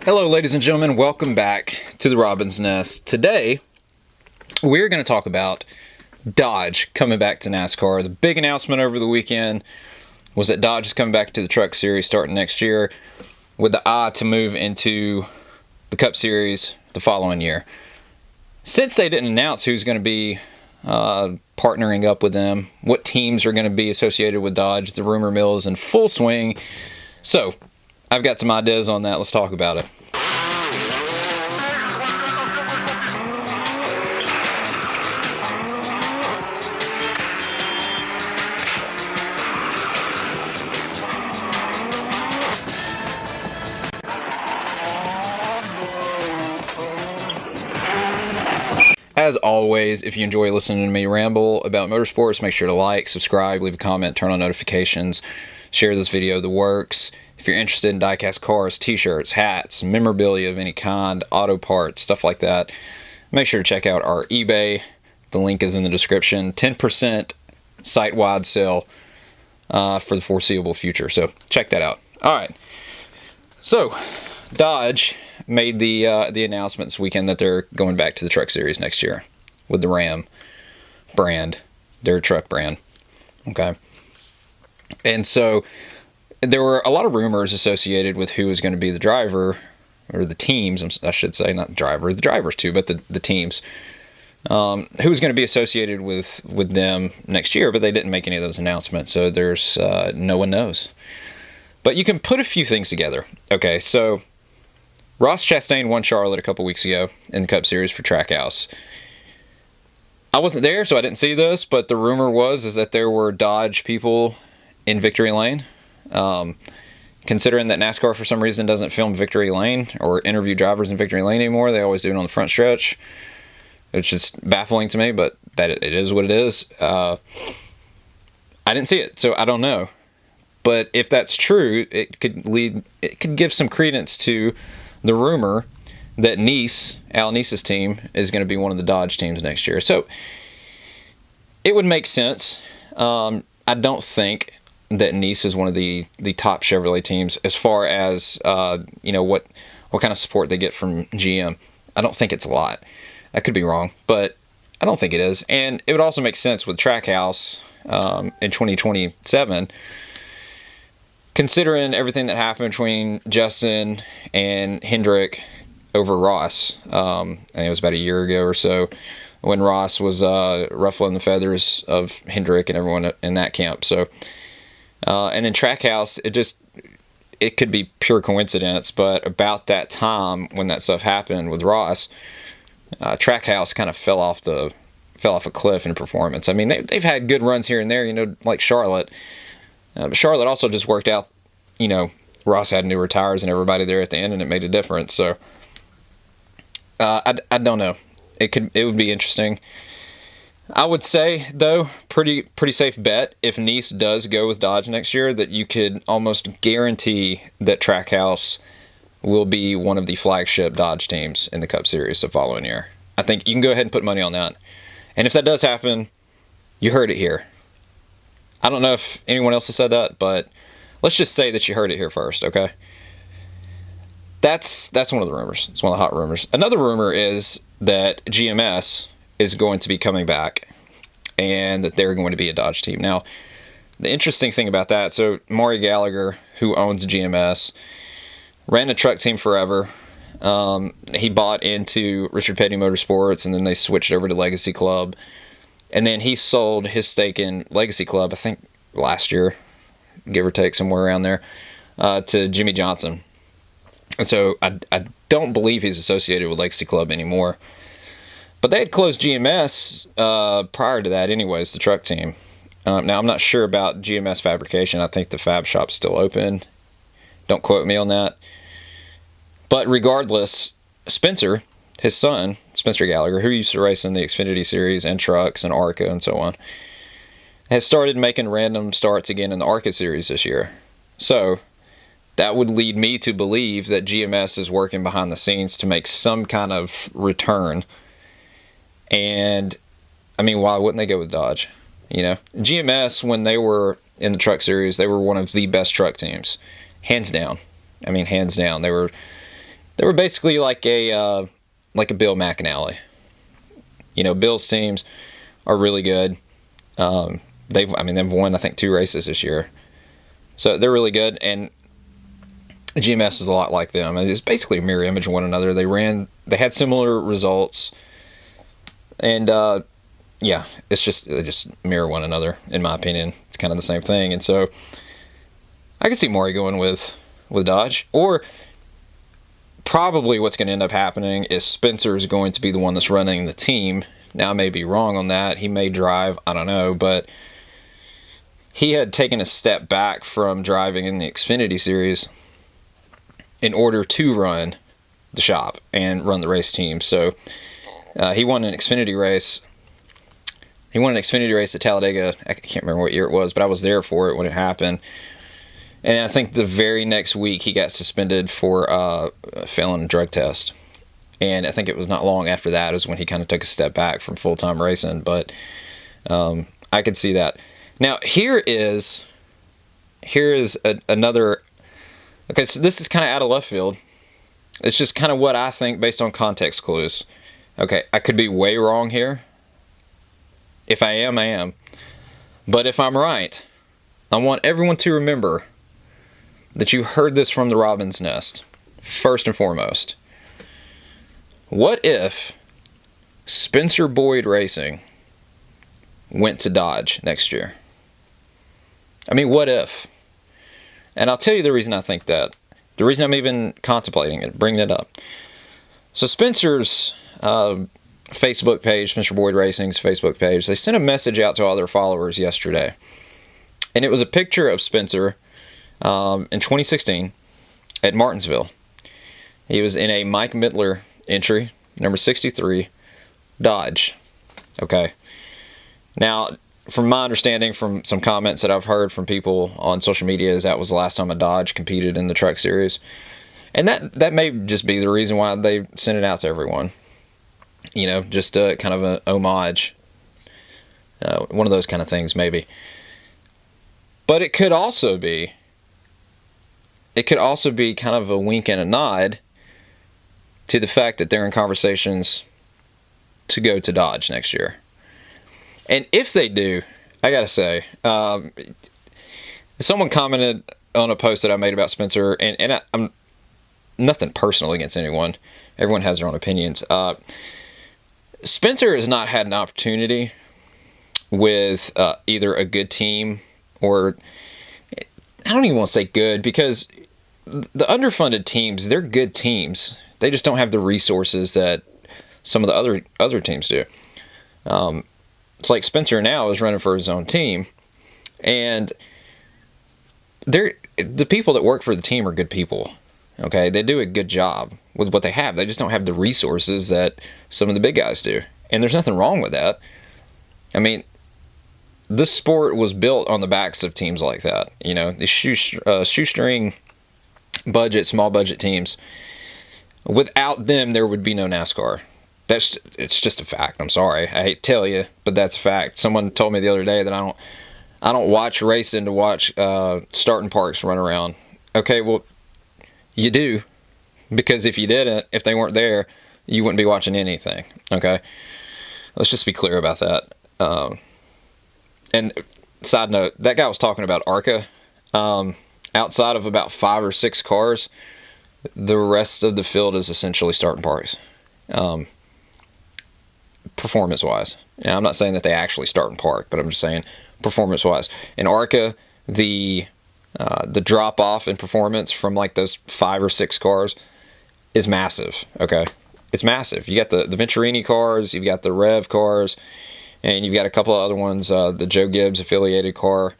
Hello, ladies and gentlemen. Welcome back to the Robin's Nest. Today, we're going to talk about Dodge coming back to NASCAR. The big announcement over the weekend was that Dodge is coming back to the Truck Series starting next year with the eye to move into the Cup Series the following year. Since they didn't announce who's going to be partnering up with them, what teams are going to be associated with Dodge, the rumor mill is in full swing. So, I've got some ideas on that. Let's talk about it. As always, if you enjoy listening to me ramble about motorsports, make sure to like, subscribe, leave a comment, turn on notifications, share this video, the works. If you're interested in diecast cars, t-shirts, hats, memorabilia of any kind, auto parts, stuff like that, make sure to check out our eBay. The link is in the description. 10% site-wide sale for the foreseeable future, so check that out. All right, so Dodge made the announcement this weekend that they're going back to the Truck Series next year with the Ram brand, their truck brand. Okay, and so there were a lot of rumors associated with who was going to be the driver, or the teams, I should say, not the driver, the drivers too, but the teams, who was going to be associated with them next year, but they didn't make any of those announcements, so there's no one knows. But you can put a few things together. Okay, so Ross Chastain won Charlotte a couple weeks ago in the Cup Series for TrackHouse. I wasn't there, so I didn't see this, but the rumor is that there were Dodge people in Victory Lane. Considering that NASCAR for some reason doesn't film Victory Lane or interview drivers in Victory Lane anymore, they always do it on the front stretch. It's just baffling to me, but that it is what it is. I didn't see it, so I don't know. But if that's true, it could give some credence to the rumor that Al Niece's team is going to be one of the Dodge teams next year. So it would make sense. I don't think that Niece is one of the top Chevrolet teams as far as what kind of support they get from GM. I don't think it's a lot. I could be wrong, but I don't think it is. And it would also make sense with TrackHouse in 2027, considering everything that happened between Justin and Hendrick over Ross. I think it was about a year ago or so, when Ross was ruffling the feathers of Hendrick and everyone in that camp. So, and then TrackHouse, it could be pure coincidence, but about that time when that stuff happened with Ross, TrackHouse kind of fell off a cliff in performance. I mean, they've had good runs here and there, like Charlotte. But Charlotte also just worked out, Ross had newer tires and everybody there at the end, and it made a difference. So I don't know. It would be interesting. I would say, though, pretty safe bet, if Niece does go with Dodge next year, that you could almost guarantee that TrackHouse will be one of the flagship Dodge teams in the Cup Series the following year. I think you can go ahead and put money on that. And if that does happen, you heard it here. I don't know if anyone else has said that, but let's just say that you heard it here first, okay? That's one of the rumors. It's one of the hot rumors. Another rumor is that GMS is going to be coming back and that they're going to be a Dodge team. Now, the interesting thing about that, so Maury Gallagher, who owns GMS, ran a truck team forever. He bought into Richard Petty Motorsports, and then they switched over to Legacy Club. And then he sold his stake in Legacy Club, I think last year, give or take, somewhere around there, to Jimmy Johnson. And so I don't believe he's associated with Legacy Club anymore. But they had closed GMS prior to that anyways, the truck team. Now, I'm not sure about GMS Fabrication. I think the fab shop's still open. Don't quote me on that. But regardless, Spencer, his son, Spencer Gallagher, who used to race in the Xfinity Series and trucks and ARCA and so on, has started making random starts again in the ARCA Series this year. So that would lead me to believe that GMS is working behind the scenes to make some kind of return. And, I mean, why wouldn't they go with Dodge? GMS, when they were in the Truck Series, they were one of the best truck teams. Hands down. I mean, hands down. They were They were basically like a Bill McAnally. Bill's teams are really good. They've won, I think, 2 races this year. So they're really good, and GMS is a lot like them. It's basically a mirror image of one another. They had similar results, and they just mirror one another, in my opinion. It's kind of the same thing, and so I could see Maury going with Dodge, or probably what's going to end up happening is Spencer is going to be the one that's running the team. Now, I may be wrong on that. He may drive, I don't know, but he had taken a step back from driving in the Xfinity Series in order to run the shop and run the race team. So he won an Xfinity race. He won an Xfinity race at Talladega. I can't remember what year it was, but I was there for it when it happened. And I think the very next week he got suspended for failing a drug test. And I think it was not long after that is when he kind of took a step back from full-time racing. But I could see that. Now, here is another... Okay, so this is kind of out of left field. It's just kind of what I think based on context clues. Okay, I could be way wrong here. If I am, I am. But if I'm right, I want everyone to remember that you heard this from the Robin's Nest, first and foremost. What if Spencer Boyd Racing went to Dodge next year? I mean, what if? And I'll tell you the reason I think that. The reason I'm even contemplating it, bringing it up. So Spencer's Facebook page, Spencer Boyd Racing's Facebook page, they sent a message out to all their followers yesterday. And it was a picture of Spencer in 2016 at Martinsville. He was in a Mike Mittler entry, number 63, Dodge. Okay. Now, from my understanding, from some comments that I've heard from people on social media, is that was the last time a Dodge competed in the Truck Series. And that may just be the reason why they sent it out to everyone. Just kind of an homage. One of those kind of things, maybe. But it could also be kind of a wink and a nod to the fact that they're in conversations to go to Dodge next year. And if they do, I gotta say, someone commented on a post that I made about Spencer, and I'm nothing personal against anyone. Everyone has their own opinions. Spencer has not had an opportunity with either a good team or, I don't even want to say good, because the underfunded teams, they're good teams. They just don't have the resources that some of the other teams do. It's like Spencer now is running for his own team, and the people that work for the team are good people. Okay, they do a good job with what they have. They just don't have the resources that some of the big guys do, and there's nothing wrong with that. I mean, this sport was built on the backs of teams like that. The shoestring budget, small budget teams. Without them, there would be no NASCAR. It's just a fact. I'm sorry. I hate to tell you, but that's a fact. Someone told me the other day that I don't watch racing to watch starting parks run around. Okay, well, you do, because if you didn't, if they weren't there, you wouldn't be watching anything. Okay, let's just be clear about that. And side note, that guy was talking about ARCA. Outside of about 5 or 6 cars, the rest of the field is essentially starting parks. Performance-wise. I'm not saying that they actually start and park, but I'm just saying performance-wise. In ARCA, the drop-off in performance from like those 5 or 6 cars is massive, okay? It's massive. You got the Venturini cars, you've got the Rev cars, and you've got a couple of other ones, the Joe Gibbs affiliated car.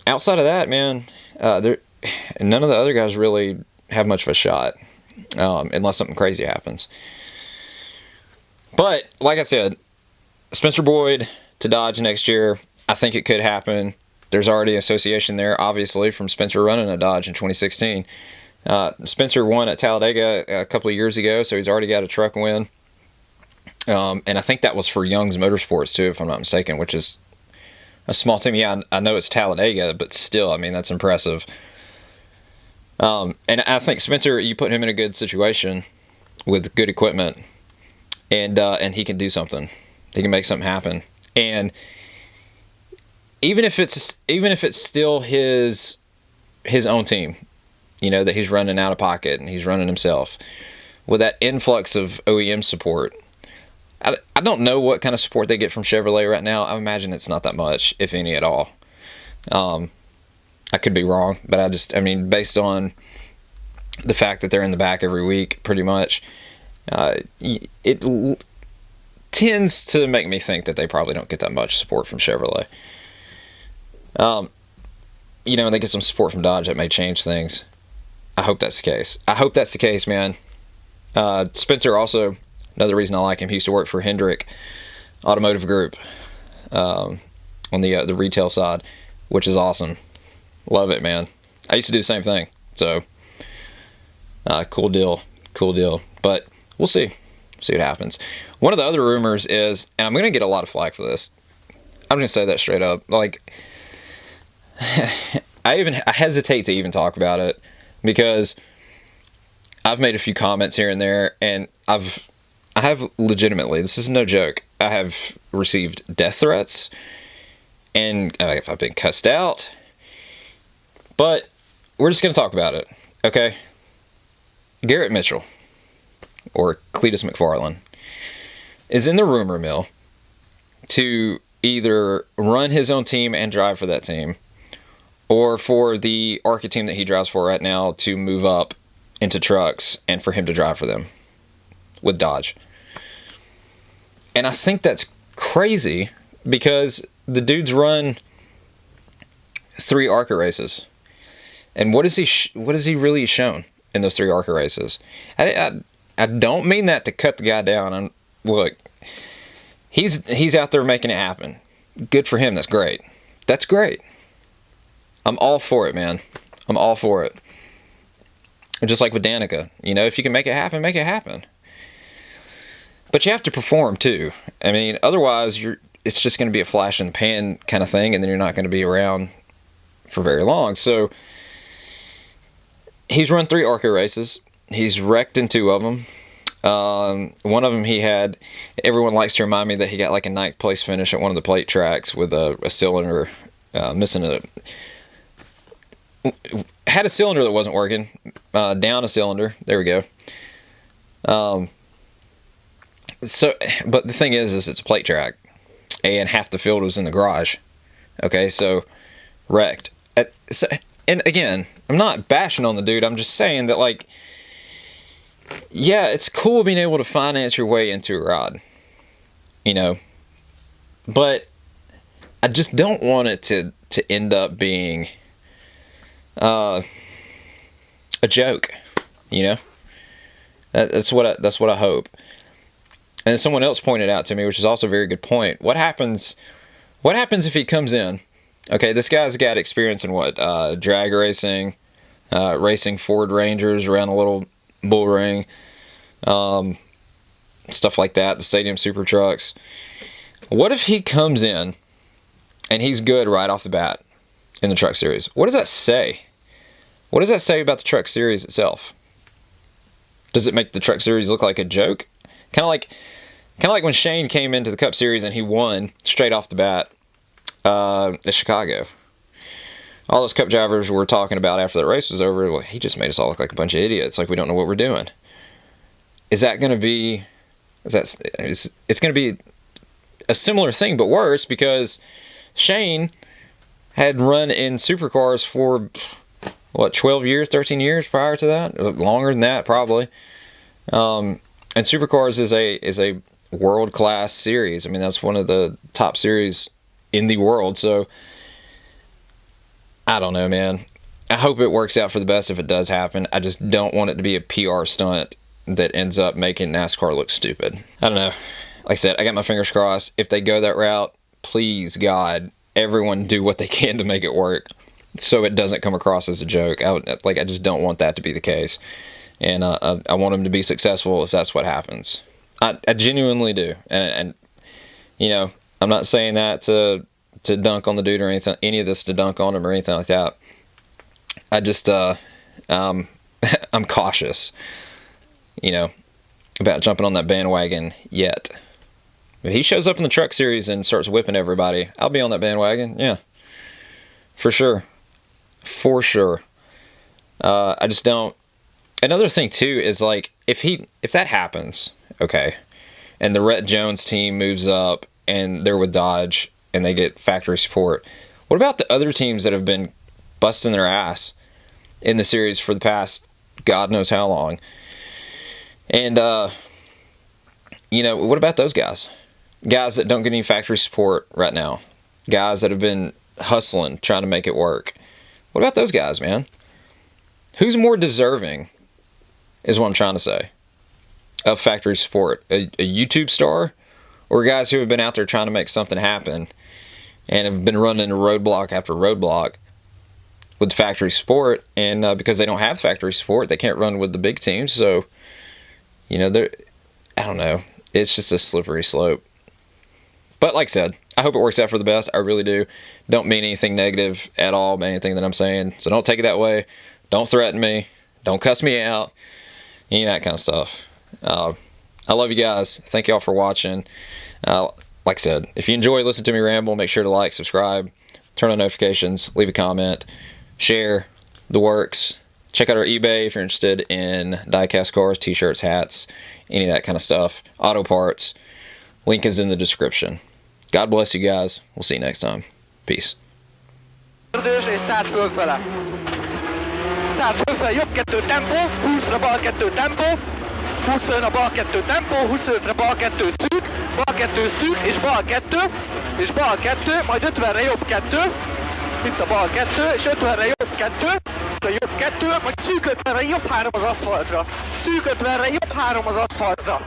Outside of that, man, none of the other guys really have much of a shot, unless something crazy happens. But, like I said, Spencer Boyd to Dodge next year, I think it could happen. There's already association there, obviously, from Spencer running a Dodge in 2016. Spencer won at Talladega a couple of years ago, so he's already got a truck win. And I think that was for Young's Motorsports, too, if I'm not mistaken, which is a small team. Yeah, I know it's Talladega, but still, I mean, that's impressive. And I think Spencer, you put him in a good situation with good equipment, and he can do something. He can make something happen. And even if it's still his own team, you know, that he's running out of pocket and he's running himself, with that influx of OEM support, I don't know what kind of support they get from Chevrolet right now. I imagine it's not that much, if any at all. I could be wrong, but I mean, based on the fact that they're in the back every week, pretty much, it tends to make me think that they probably don't get that much support from Chevrolet. You know, and they get some support from Dodge, that may change things. I hope that's the case. I hope that's the case, man. Spencer also, another reason I like him, he used to work for Hendrick Automotive Group on the retail side, which is awesome. Love it, man. I used to do the same thing. So, cool deal. But we'll see. See what happens. One of the other rumors is, and I'm going to get a lot of flack for this. I'm going to say that straight up. Like, I hesitate to even talk about it because I've made a few comments here and there, and I have legitimately, this is no joke, I have received death threats, and if I've been cussed out. But we're just going to talk about it, okay? Garrett Mitchell, or Cletus McFarland, is in the rumor mill to either run his own team and drive for that team, or for the ARCA team that he drives for right now to move up into trucks and for him to drive for them with Dodge. And I think that's crazy because the dude's run 3 ARCA races. And what has he really shown in those 3 ARCA races? I don't mean that to cut the guy down. Look, he's out there making it happen. Good for him. That's great. That's great. I'm all for it, man. I'm all for it. Just like with Danica, you know, if you can make it happen, make it happen. But you have to perform too. I mean, otherwise it's just going to be a flash in the pan kind of thing, and then you're not going to be around for very long. So he's run 3 ARCA races. He's wrecked in 2 of them. One of them he had, everyone likes to remind me that he got like a 9th place finish at one of the plate tracks with a cylinder missing had a cylinder that wasn't working, down a cylinder. There we go. So, but the thing is it's a plate track, and half the field was in the garage. Okay, so wrecked. And again, I'm not bashing on the dude. I'm just saying that, like, yeah, it's cool being able to finance your way into a ride, you know, but I just don't want it to end up being a joke, you know. That's what I hope. And someone else pointed out to me, which is also a very good point. What happens if he comes in? Okay, this guy's got experience in what? Drag racing, racing Ford Rangers around a little bull ring, stuff like that, the stadium super trucks. What if he comes in and he's good right off the bat in the truck series? What does that say? What does that say about the truck series itself? Does it make the truck series look like a joke? Kind of like when Shane came into the Cup Series and he won straight off the bat at Chicago. All those Cup drivers were talking about after the race was over, well, he just made us all look like a bunch of idiots, like we don't know what we're doing. Is that going to be... It's going to be a similar thing, but worse, because Shane had run in supercars for, what, 12 years, 13 years prior to that? Longer than that, probably. And supercars is a world-class series. I mean, that's one of the top series in the world, so I don't know, man. I hope it works out for the best if it does happen. I just don't want it to be a PR stunt that ends up making NASCAR look stupid. I don't know. Like I said, I got my fingers crossed. If they go that route, please, God, everyone do what they can to make it work so it doesn't come across as a joke. I just don't want that to be the case. And I want them to be successful if that's what happens. I genuinely do. And you know, I'm not saying that to dunk on the dude or anything, any of this to dunk on him or anything like that. I I'm cautious, about jumping on that bandwagon yet. If he shows up in the Truck Series and starts whipping everybody, I'll be on that bandwagon. Yeah, for sure. For sure. I just don't. Another thing too is like if that happens, okay, and the Rhett Jones team moves up and they're with Dodge and they get factory support, what about the other teams that have been busting their ass in the series for the past God knows how long? And what about those guys? Guys that don't get any factory support right now. Guys that have been hustling, trying to make it work. What about those guys, man? Who's more deserving, is what I'm trying to say, of factory support? A YouTube star, or guys who have been out there trying to make something happen and have been running into roadblock after roadblock with factory support, and because they don't have factory support, they can't run with the big teams. So, I don't know. It's just a slippery slope. But like I said, I hope it works out for the best. I really do. Don't mean anything negative at all by anything that I'm saying. So don't take it that way. Don't threaten me. Don't cuss me out. Any of that kind of stuff. I love you guys. Thank y'all for watching. Like I said, if you enjoy listening to me ramble, make sure to like, subscribe, turn on notifications, leave a comment, share the works. Check out our eBay if you're interested in die-cast cars, t-shirts, hats, any of that kind of stuff. Auto parts. Link is in the description. God bless you guys. We'll see you next time. Peace. És 100 fölfele. 100 fölfele, jobb 2 tempó, 20-ra bal 2 tempó, 20-ra bal 2 tempó, 25-re bal 2 szűk, bal 2 szűk, és bal 2, majd 50-re jobb 2, itt a bal 2, és 50-re jobb 2, majd szűk 50-re jobb 3 az aszfaltra, szűk 50-re jobb 3 az aszfaltra.